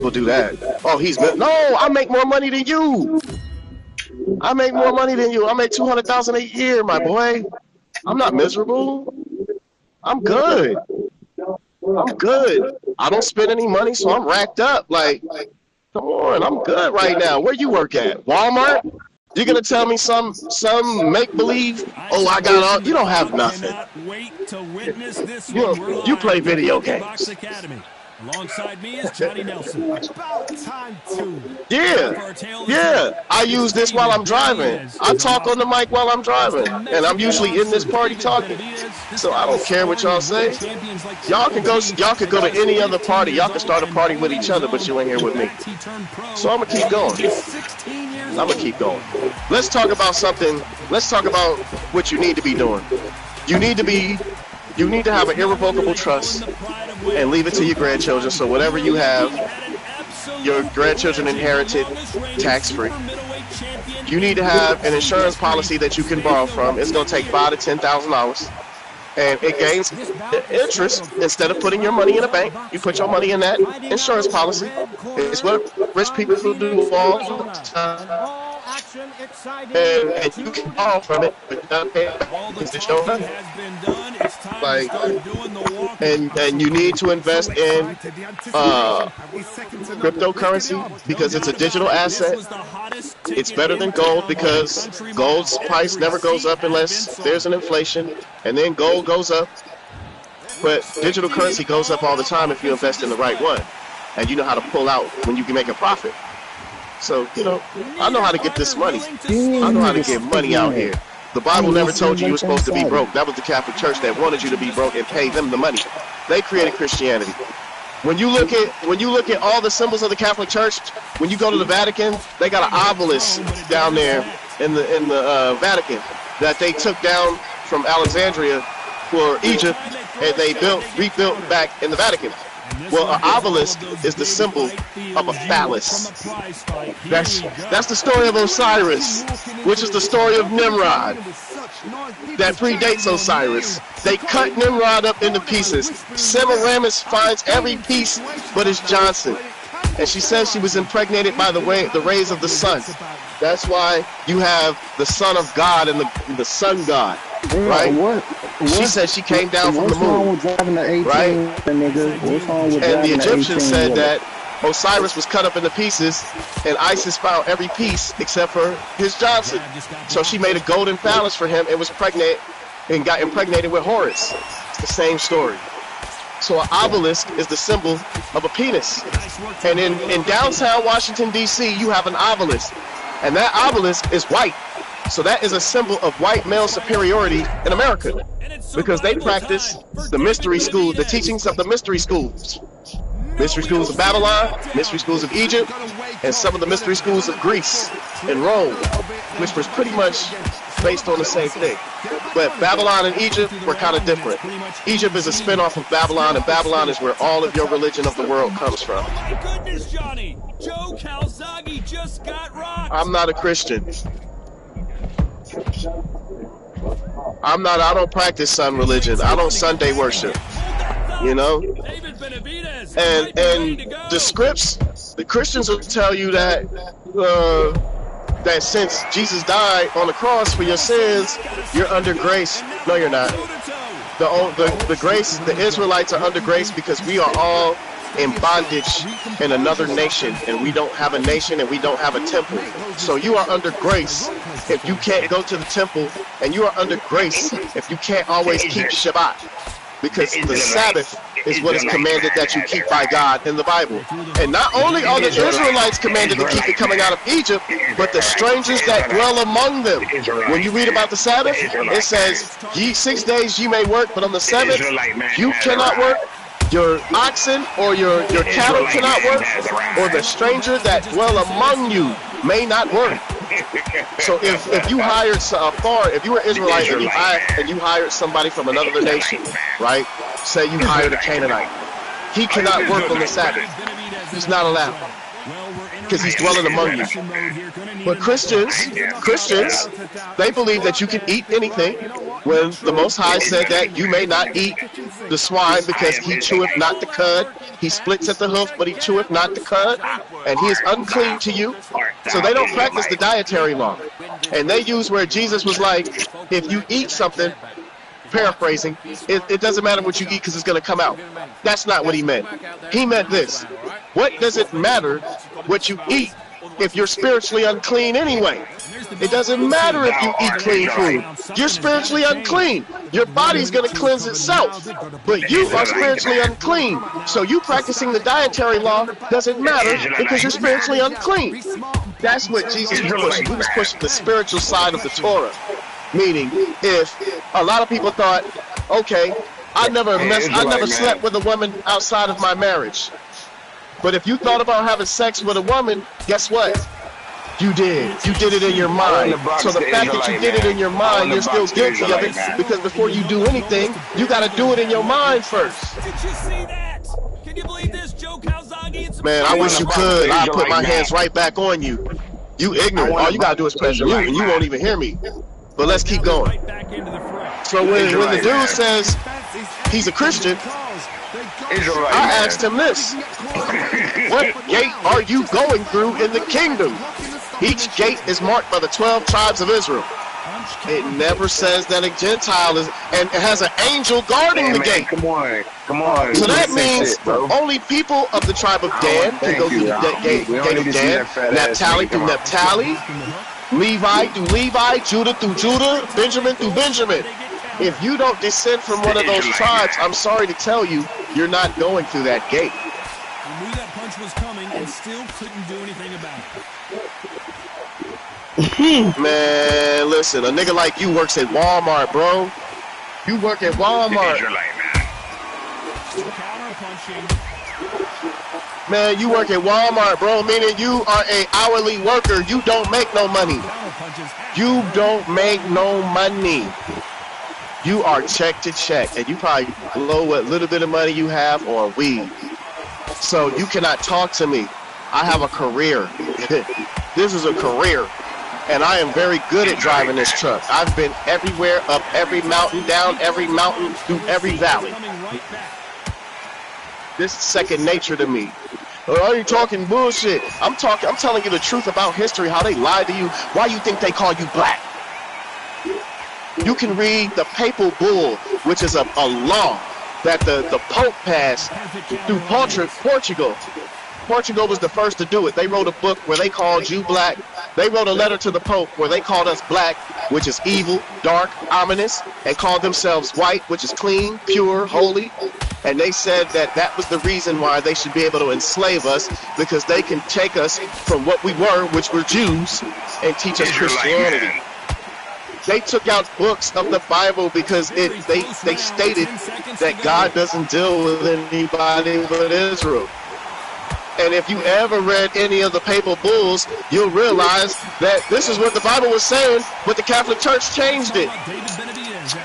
people do that. Oh, no, I make more money than you. I make more money than you. I make 200,000 a year, my boy. I'm not miserable. I'm good. I'm good. I don't spend any money, so I'm racked up. Like, come on, I'm good right now. Where you work at? Walmart? You're gonna tell me some make believe? Oh, I got all. You don't have nothing. You play video games. Alongside me is Johnny Nelson. About time to. Yeah. I use this while I'm driving. I talk on the mic while I'm driving, and I'm usually in this party talking. So I don't care what y'all say. Y'all can go to any other party. Y'all can start a party with each other, but you ain't here with me. So I'm gonna keep going. Let's talk about something. Let's talk about what you need to be doing. You need to have an irrevocable trust and leave it to your grandchildren. So whatever you have, your grandchildren inherited tax-free. You need to have an insurance policy that you can borrow from. It's going to take $5,000 to $10,000, and it gains interest. Instead of putting your money in a bank, you put your money in that insurance policy. It's what rich people do all the time. And you can borrow from it, but not pay because it's your money. Like, and you need to invest in cryptocurrency because it's a digital asset. It's better than gold because gold's price never goes up unless there's an inflation, and then gold goes up. But digital currency goes up all the time if you invest in the right one, and you know how to pull out when you can make a profit. So, I know how to get this money. I know how to get money out here. The Bible never told you were supposed to be broke. That was the Catholic Church that wanted you to be broke and pay them the money. They created Christianity. When you look at all the symbols of the Catholic Church, when you go to the Vatican, they got an obelisk down there in the Vatican that they took down from Alexandria for Egypt, and they rebuilt back in the Vatican. Well, an obelisk is the symbol of a phallus. That's the story of Osiris, which is the story of Nimrod. That predates Osiris. They cut Nimrod up into pieces. Semiramis finds every piece but his Johnson. And she says she was impregnated by the rays of the sun. That's why you have the Son of God and the Sun God. Right? She said she came down from the moon. Right? And the Egyptians said that Osiris was cut up into pieces, and Isis found every piece except for his Johnson. So she made a golden phallus for him and was pregnant and got impregnated with Horus. It's the same story. So an obelisk is the symbol of a penis. And in downtown Washington, D.C., you have an obelisk. And that obelisk is white. So that is a symbol of white male superiority in America. Because they practice the mystery schools, the teachings of the mystery schools. Mystery schools of Babylon, mystery schools of Egypt, and some of the mystery schools of Greece and Rome, which was pretty much based on the same thing. But Babylon and Egypt were kind of different. Egypt is a spin-off of Babylon, and Babylon is where all of your religion of the world comes from. Oh my goodness, Johnny! Joe Calzaghe just got rocked! I'm not a Christian. I don't practice sun religion. I don't Sunday worship. And the scripts, the Christians will tell you that that since Jesus died on the cross for your sins, you're under grace. No, you're not. The grace, the Israelites are under grace because we are all in bondage in another nation, and we don't have a nation and we don't have a temple. So you are under grace if you can't go to the temple, and you are under grace if you can't always keep Shabbat, because the Sabbath is what is commanded that you keep by God in the Bible. And not only are the Israelites commanded to keep it coming out of Egypt, but the strangers that dwell among them. When you read about the Sabbath, it says, 6 days ye may work, but on the seventh you cannot work. Your oxen or your cattle cannot work, or the stranger that dwell among you may not work. So if you hired if you were Israelite and you hired somebody from another nation, right? Say you hired a Canaanite, he cannot work on the Sabbath. He's not allowed. because he's dwelling among you. But Christians, they believe that you can eat anything when the Most High said that you may not eat the swine because he cheweth not the cud. He splits at the hoof, but he cheweth not the cud, and he is unclean to you. So they don't practice the dietary law. And they use where Jesus was like, if you eat something, paraphrasing, it doesn't matter what you eat because it's going to come out. That's not what he meant. He meant this. What does it matter what you eat if you're spiritually unclean anyway? It doesn't matter if you eat clean food. You're spiritually unclean. Your body's going to cleanse itself, but you are spiritually unclean. So you practicing the dietary law doesn't matter because you're spiritually unclean. That's what Jesus was pushing. He was pushing the spiritual side of the Torah. Meaning, if a lot of people thought, okay, I never slept with a woman outside of my marriage. But if you thought about having sex with a woman, guess what? You did. You did it in your mind. So the fact that you did it in your mind, you're still guilty of it because before you do anything, you got to do it in your mind first. Did you see that? Can you believe this, Joe Calzaghe? Man, I wish you could. I'd put my hands right back on you. You ignorant. All you got to do is press mute and you won't even hear me. But let's keep going. So when the dude says he's a Christian, I asked him this. What gate are you going through in the kingdom? Each gate is marked by the 12 tribes of Israel. It never says that a Gentile is, and it has an angel guarding the gate. Come on. So that means only people of the tribe of Dan can go through the gate of Dan. Naphtali through Naphtali. Levi through Levi, Judah through Judah, Benjamin through Benjamin. If you don't descend from one of those tribes, I'm sorry to tell you, you're not going through that gate. You knew that punch was coming and still couldn't do anything about it. Man, listen, a nigga like you works at Walmart, bro. You work at Walmart. Counter punching. Man, you work at Walmart, bro, meaning you are an hourly worker. You don't make no money. You don't make no money. You are check to check, and you probably blow what little bit of money you have on weed. So you cannot talk to me. I have a career. This is a career, and I am very good at driving this truck. I've been everywhere, up every mountain, down every mountain, through every valley. This is second nature to me. Are you talking bullshit? I'm telling you the truth about history, how they lied to you, why you think they call you black. You can read the papal bull, which is a law that the Pope passed through Portugal. Portugal was the first to do it. They wrote a book where they called you black. They wrote a letter to the Pope where they called us black, which is evil, dark, ominous, and called themselves white, which is clean, pure, holy. And they said that that was the reason why they should be able to enslave us, because they can take us from what we were, which were Jews, and teach us Christianity. They took out books of the Bible because they stated that God doesn't deal with anybody but Israel. And if you ever read any of the papal bulls, you'll realize that this is what the Bible was saying, but the Catholic Church changed it.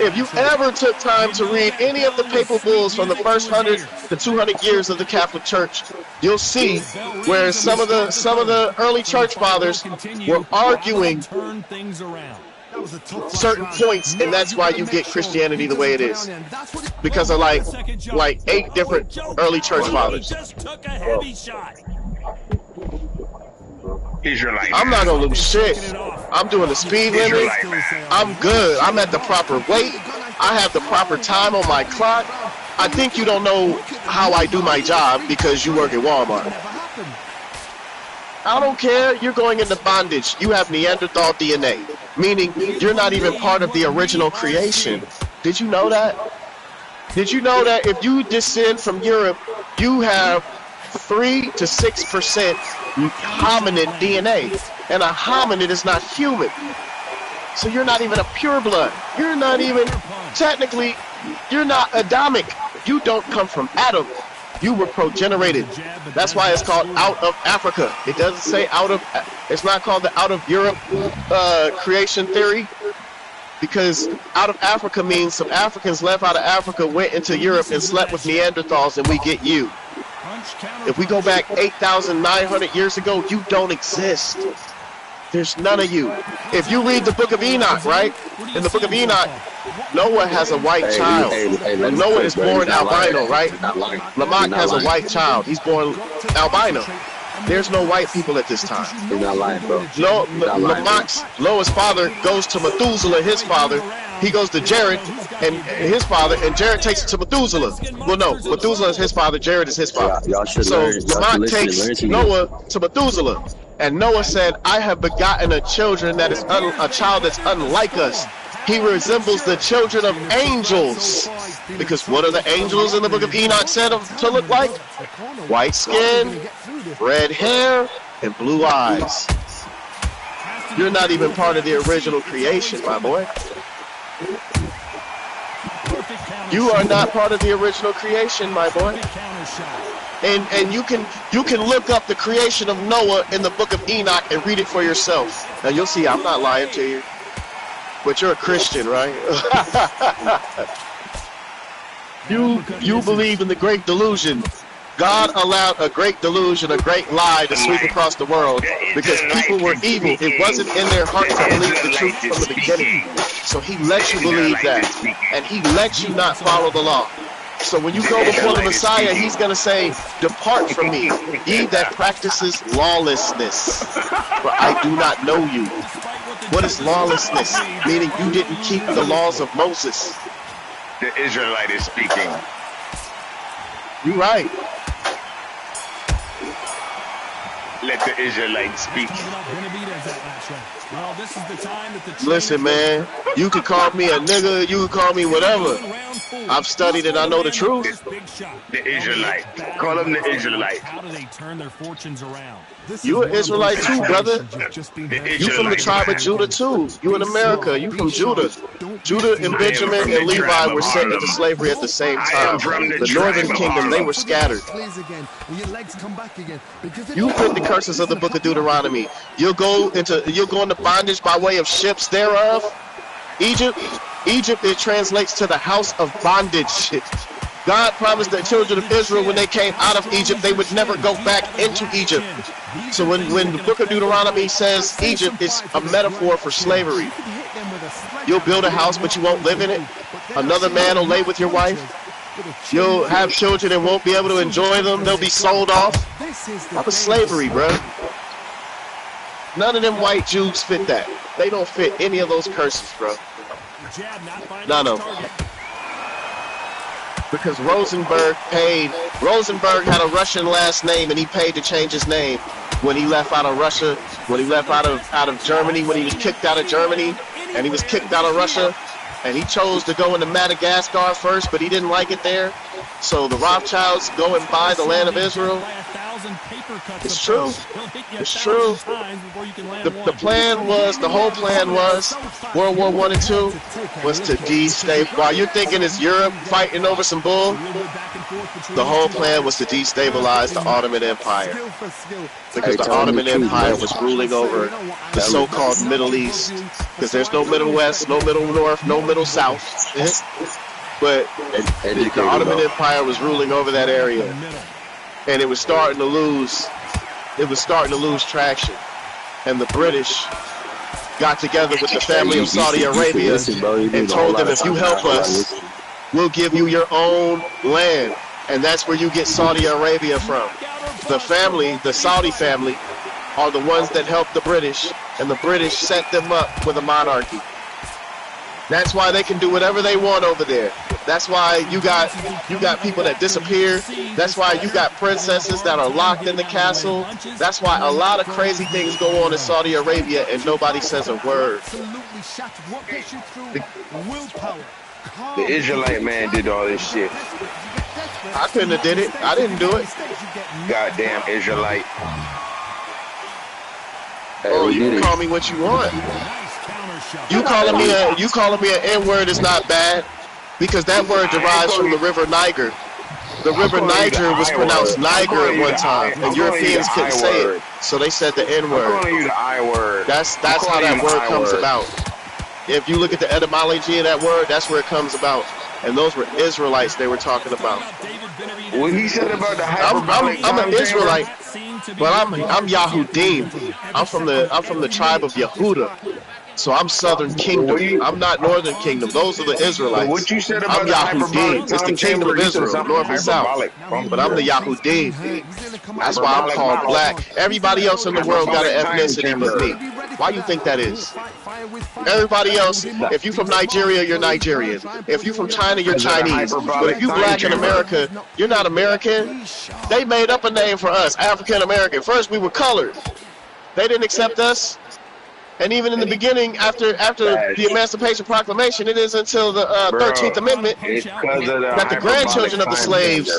If you ever took time to read any of the papal bulls from the first 100 to 200 years of the Catholic Church, you'll see where some of the early church fathers were arguing certain points, and that's why you get Christianity the way it is, because of like 8 different early church fathers. I'm not gonna lose shit. I'm doing the speed limit. I'm good. I'm at the proper weight. I have the proper time on my clock. I think you don't know how I do my job because you work at Walmart. I don't care. You're going into bondage. You have Neanderthal DNA, meaning you're not even part of the original creation. Did you know that? Did you know that if you descend from Europe, you have 3 to 6% hominid DNA, and a hominid is not human. So you're not even a pureblood. You're not even, technically, you're not Adamic. You don't come from Adam. You were progenerated. That's why it's called out of Africa. It doesn't say out of, it's not called the out of Europe creation theory, because out of Africa means some Africans left out of Africa, went into Europe and slept with Neanderthals, and we get you. If we go back 8,900 years ago, you don't exist. There's none of you. If you read the book of Enoch, right? In the book of Enoch, Noah has a white child. Noah is born albino, right? Lamech has a white child. He's born albino. There's no white people at this time. You're not lying, bro. No, Lamech's Noah's father goes to Methuselah, his father. He goes to Jared and his father, and Jared takes it to Methuselah. Well, no, Methuselah is his father, Jared is his father. So Lamech takes Noah to Methuselah. And Noah said, I have begotten a children that is a child that's unlike us. He resembles the children of angels. Because what are the angels in the book of Enoch said to look like? White skin, red hair, and blue eyes. You're not even part of the original creation, my boy. You are not part of the original creation, my boy. And you can look up the creation of Noah in the book of Enoch and read it for yourself. Now you'll see I'm not lying to you. But you're a Christian, right? You believe in the great delusion. God allowed a great delusion, a great lie to sweep across the world because people were evil. It wasn't in their heart to believe the truth from the beginning. So he lets you believe that. And he lets you not follow the law. So when you go before the Messiah, he's going to say, depart from me, ye that practices lawlessness, for I do not know you. What is lawlessness? Meaning you didn't keep the laws of Moses. The Israelite is speaking. You're right. Let the Israelites speak. Listen, man, you can call me a nigga, you can call me whatever. I've studied and I know the truth. The Israelite. Call them the Israelite. How do they turn their fortunes around? You an Israelite too, brother. You from the tribe of Judah too. You in America. You from Judah. Judah and Benjamin and Levi were sent into slavery at the same time. The northern kingdom, they were scattered. You fit the curses of the book of Deuteronomy. You'll go into bondage by way of ships thereof. Egypt, it translates to the house of bondage. God promised the children of Israel when they came out of Egypt, they would never go back into Egypt. So when the book of Deuteronomy says Egypt, it's a metaphor for slavery. You'll build a house, but you won't live in it. Another man will lay with your wife. You'll have children and won't be able to enjoy them. They'll be sold off. That was slavery, bro. None of them white Jews fit that. They don't fit any of those curses, bro. None of them. Because Rosenberg had a Russian last name and he paid to change his name when he left out of Russia, when he left out of Germany, when he was kicked out of Germany and he was kicked out of Russia and he chose to go into Madagascar first, but he didn't like it there. So the Rothschilds go and buy the land of Israel. It's true. It's true. The plan was, the whole plan was, World War I and II was to destabilize. While you're thinking it's Europe fighting over some bull, the whole plan was to destabilize the Ottoman Empire. Because the Ottoman Empire was ruling over the so-called Middle East. Because there's no Middle West, no Middle North, no Middle South. But the Ottoman Empire was ruling over that area. And it was starting to lose traction. And the British got together with the family of Saudi Arabia and told them, if you help us, we'll give you your own land. And that's where you get Saudi Arabia from. The family, the Saudi family, are the ones that helped the British, and the British set them up with a monarchy. That's why they can do whatever they want over there. That's why you got people that disappear. That's why you got princesses that are locked in the castle. That's why a lot of crazy things go on in Saudi Arabia and nobody says a word. The Israelite man did all this shit. I couldn't have did it. I didn't do it. Goddamn Israelite. Oh, you can call me what you want. You calling me an N-word is not bad, because that word derives from the river Niger. The river Niger was pronounced Niger at one time, and Europeans couldn't say it, so they said the N-word. I'm calling you the I-word. That's how that word comes about. If you look at the etymology of that word, that's where it comes about. And those were Israelites they were talking about. What he said about the hyperbolic I'm time an Israelite, chamber? but I'm Yahudim. I'm from the tribe of Yehuda. So I'm Southern Kingdom. I'm not Northern Kingdom. Those are the Israelites. What you said about I'm the hyperbolic Yahudim. It's the time kingdom chamber? of You said Israel, something north and south. hyperbolic. But I'm the Yahudim. That's why I'm called black. Everybody else in the world got an ethnicity but me. Why you think that is? Everybody else, if you from Nigeria, you're Nigerian. If you from China, you're Chinese. But if you black in America, you're not American. They made up a name for us, African American. First, we were colored. They didn't accept us. And even in the beginning, after the Emancipation Proclamation, it is until the 13th Amendment that the grandchildren of the slaves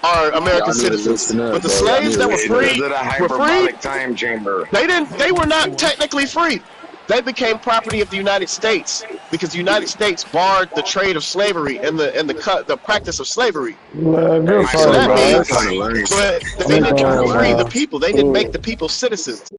are American citizens. But the slaves that were free were free. Time chamber. They were not technically free. They became property of the United States because the United States barred the trade of slavery and the practice of slavery. Good So that for means, but they didn't free the people. They didn't make the people citizens.